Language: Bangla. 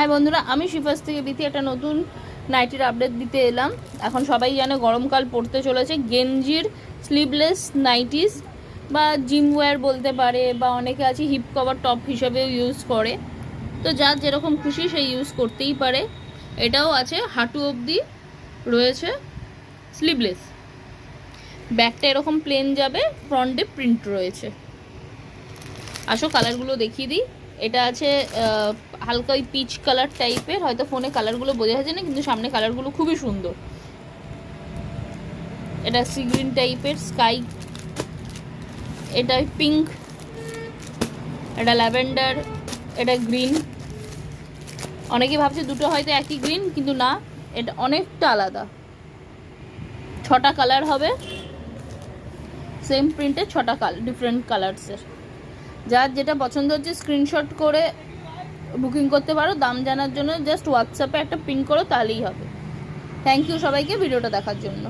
হাই বন্ধুরা, আমি শিফাস থেকে বিথি একটা নতুন নাইটির আপডেট দিতে এলাম। এখন সবাই জানে গরমকাল পড়তে চলেছে। গেঞ্জির স্লিভলেস নাইটিস বা জিম ওয়্যার বলতে পারে, বা অনেকে আছে হিপ কভার টপ হিসেবেও ইউজ করে। তো যার যেরকম খুশি সেই ইউজ করতেই পারে। এটাও আছে হাঁটু অবধি রয়েছে, স্লিভলেস। ব্যাকটা এরকম প্লেন যাবে, ফ্রন্টে প্রিন্ট রয়েছে। আসো কালারগুলো দেখিয়ে দিই। এটা আছে হালকা ওই পিচ কালার টাইপের, হয়তো ফোনে কালারগুলো বোঝা যাচ্ছে না, কিন্তু সামনে কালারগুলো খুবই সুন্দর। এটা সি গ্রিন টাইপের, স্কাই, এটা পিঙ্ক, এটা ল্যাভেন্ডার, এটা গ্রিন। অনেকে ভাবছে দুটো হয়তো একই গ্রিন, কিন্তু না, এটা অনেকটা আলাদা। 6টা কালার হবে, সেম প্রিন্টে 6টা কালার, ডিফারেন্ট কালার্সের। যার যেটা পছন্দ হচ্ছে স্ক্রিনশট করে বুকিং করতে পারো। দাম জানার জন্য জাস্ট হোয়াটসঅ্যাপে একটা পিন করো, তাহলেই হবে। থ্যাংক ইউ সবাইকে ভিডিওটা দেখার জন্য।